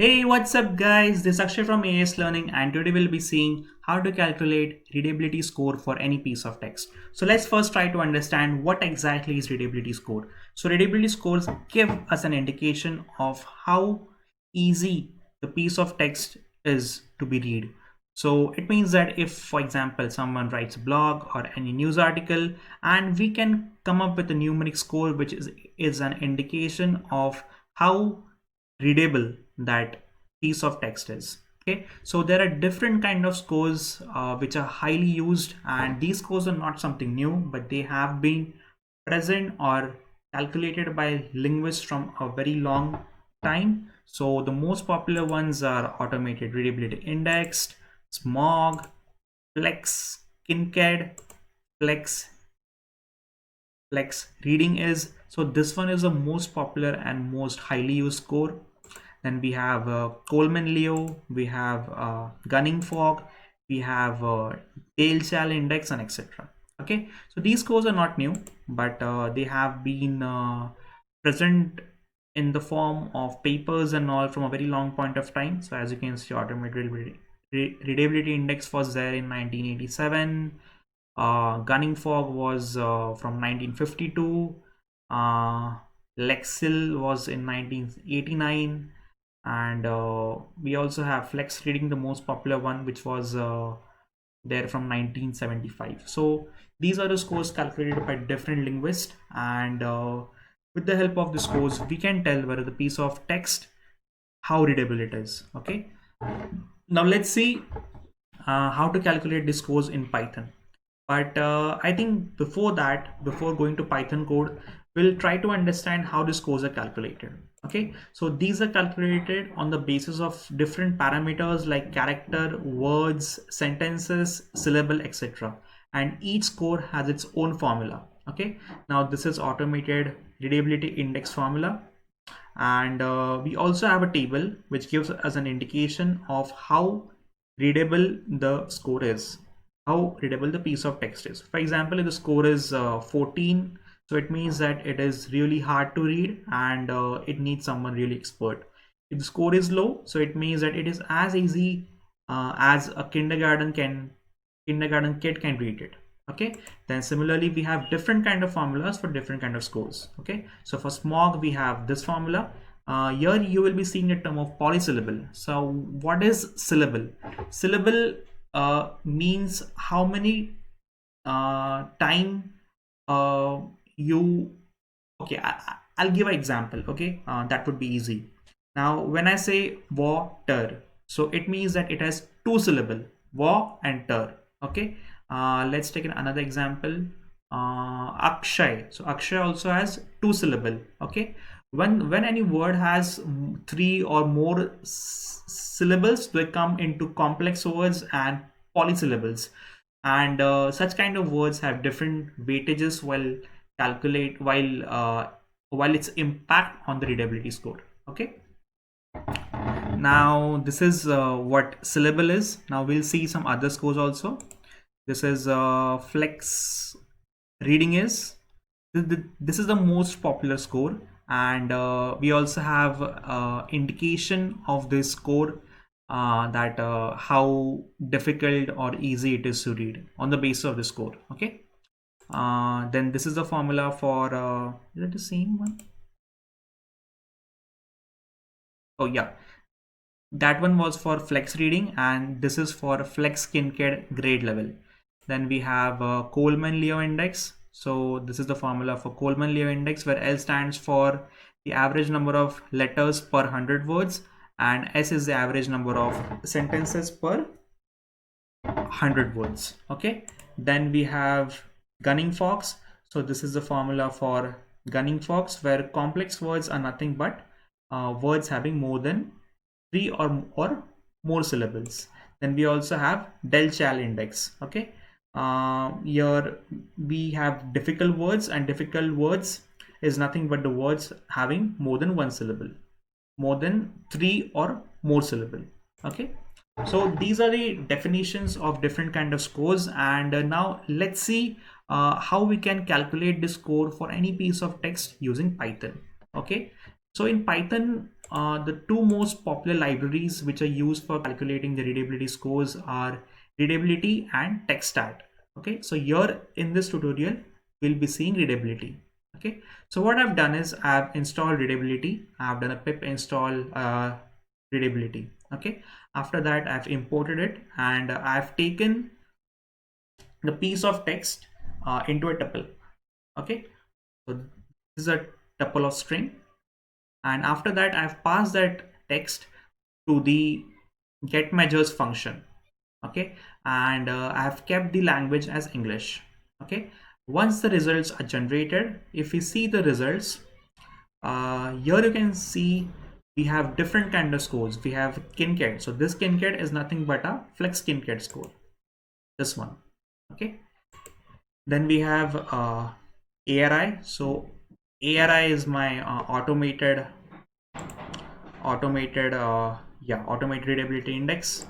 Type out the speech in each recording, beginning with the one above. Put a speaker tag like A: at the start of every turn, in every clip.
A: Hey, what's up guys? This is Akshay from AS Learning and today we'll be seeing how to calculate readability score for any piece of text. So let's first try to understand what exactly is readability score. So readability scores give us an indication of how easy the piece of text is to be read. So it means that if, for example, someone writes a blog or any news article and we can come up with a numeric score which is an indication of how readable that piece of text is. Okay, so there are different kind of scores which are highly used, and these scores are not something new, but they have been present or calculated by linguists from a very long time. So the most popular ones are automated readability indexed, smog, flex, kinked, flex, reading is. So this one is the most popular and most highly used score. Then we have Coleman-Liau, we have gunning fog, we have tail chal index, and etc. Okay, so these scores are not new, but they have been present in the form of papers and all from a very long point of time. So as you can see, automated readability index was there in 1987. Gunning fog was from 1952. Lexil was in 1989, and we also have flex reading, the most popular one, which was there from 1975. So these are the scores calculated by different linguists, and with the help of the scores we can tell whether the piece of text how readable it is. Okay, now let's see how to calculate the scores in Python. But I think before that, before going to Python code, we'll try to understand how the scores are calculated. Okay, so these are calculated on the basis of different parameters like character, words, sentences, syllable, etc. And each score has its own formula. Okay, now this is automated readability index formula, and we also have a table which gives us an indication of how readable the score is, how readable the piece of text is. For example, if the score is 14, so it means that it is really hard to read and it needs someone really expert. If the score is low, so it means that it is as easy as a kindergarten kid can read it. Okay, then similarly we have different kind of formulas for different kind of scores. Okay, so for smog we have this formula. Here you will be seeing a term of polysyllable. So what is syllable? Syllable means how many time you okay, I'll give an example. Okay, that would be easy. Now when I say water, so it means that it has two syllable, wa and ter. Okay, let's take another example. Akshay, so Akshay also has two syllable. Okay, when any word has three or more syllables, they come into complex words and polysyllables, and such kind of words have different weightages while its impact on the readability score. Okay, now this is what syllable is. Now we'll see some other scores also. This is flex reading is. This is the most popular score, and we also have indication of this score, that how difficult or easy it is to read on the basis of the score. Okay, then this is the formula for is it the same one? Oh yeah, that one was for flex reading, and this is for flex skincare grade level. Then we have Coleman-Liau index. So this is the formula for Coleman-Liau index, where L stands for the average number of letters per 100 words, and S is the average number of sentences per 100 words. Okay, then we have gunning fox. So this is the formula for gunning fox, where complex words are nothing but words having more than three or more syllables. Then we also have del chal index. Okay, here we have difficult words, and difficult words is nothing but the words having more than one syllable, more than three or more syllable. Okay, so these are the definitions of different kind of scores, and now let's see how we can calculate the score for any piece of text using Python. Okay, So in Python, the two most popular libraries which are used for calculating the readability scores are Readability and TextStat. Okay, so here in this tutorial, we'll be seeing Readability. Okay, so what I've done is I've installed Readability. I've done a pip install Readability. Okay, after that, I've imported it and I've taken the piece of text into a tuple. Okay, so this is a tuple of string, and after that I've passed that text to the get measures function. Okay, and I have kept the language as English. Okay, once the results are generated, if we see the results, here you can see we have different kind of scores. We have Kincaid, so this Kincaid is nothing but a flex Kincaid score, this one. Okay, then we have ARI. So ARI is my automated readability index.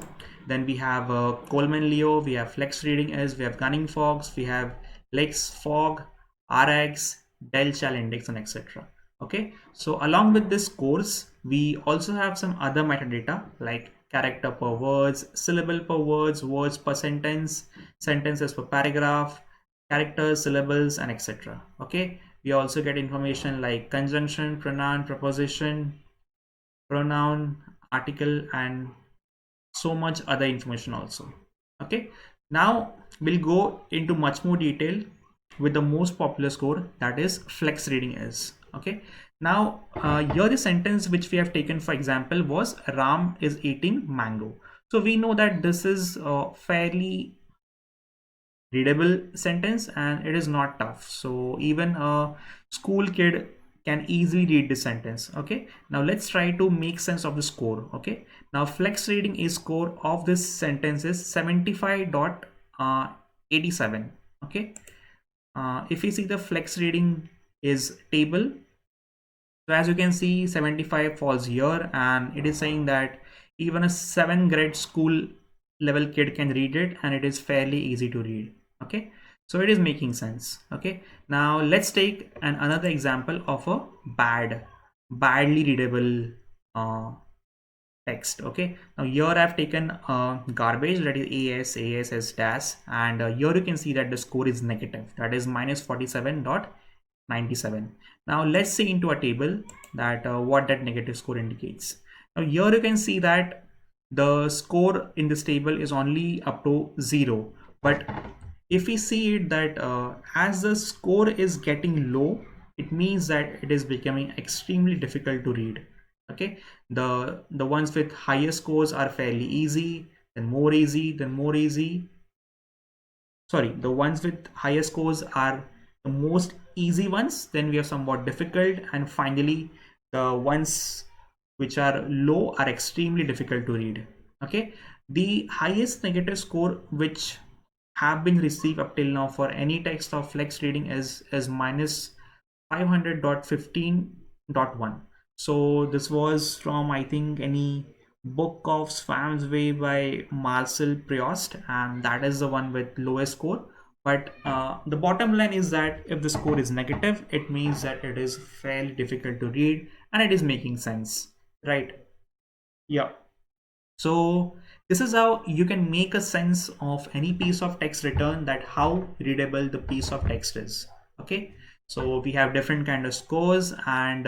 A: Then we have Coleman-Liau, we have flex reading is, we have gunning fogs, we have lex fog, rx, del chal index, and etc. Okay, so along with this course we also have some other metadata like character per words, syllable per words per sentence, sentences per paragraph, characters, syllables, and etc. Okay, we also get information like conjunction, pronoun, preposition, pronoun, article, and so much other information also. Okay, now we'll go into much more detail with the most popular score, that is flex reading is. Okay, now here the sentence which we have taken for example was Ram is eating mango. So we know that this is fairly readable sentence and it is not tough, so even a school kid can easily read this sentence. Okay, now let's try to make sense of the score. Okay, now flex reading is score of this sentence is 75.87. Okay, if you see the flex reading is table, so as you can see 75 falls here, and it is saying that even a 7th grade school level kid can read it and it is fairly easy to read. Okay, so it is making sense. Okay, now let's take another example of a badly readable text. Okay, now here I've taken garbage, that is AS dash, and here you can see that the score is negative, that is minus 47.97. Now let's see into a table that what that negative score indicates. Now here you can see that the score in this table is only up to 0, but if we see it that as the score is getting low, it means that it is becoming extremely difficult to read. Okay, the ones with higher scores are fairly easy, then more easy, then more easy. Sorry, the ones with higher scores are the most easy ones, then we have somewhat difficult, and finally the ones which are low are extremely difficult to read. Okay, the highest negative score which have been received up till now for any text of flex reading is minus 500.15.1. So this was from, I think, any book of Swam's Way by Marcel Proust, and that is the one with lowest score. But the bottom line is that if the score is negative, it means that it is fairly difficult to read and it is making sense, right? Yeah. So this is how you can make a sense of any piece of text written, that how readable the piece of text is. Okay, so we have different kind of scores, and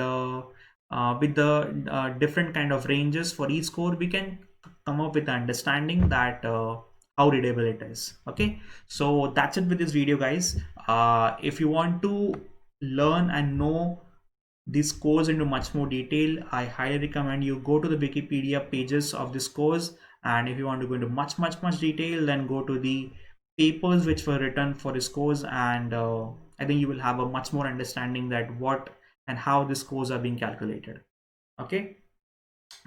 A: with the different kind of ranges for each score, we can come up with understanding that how readable it is. Okay, so that's it with this video, guys. If you want to learn and know this course into much more detail, I highly recommend you go to the Wikipedia pages of this course, and if you want to go into much detail, then go to the papers which were written for this course, and I think you will have a much more understanding that what and how this scores are being calculated. Okay,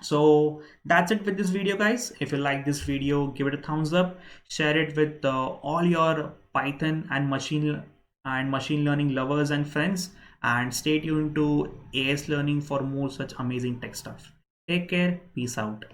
A: so that's it with this video, guys. If you like this video, give it a thumbs up, share it with all your Python and machine learning lovers and friends, and stay tuned to AS Learning for more such amazing tech stuff. Take care, peace out.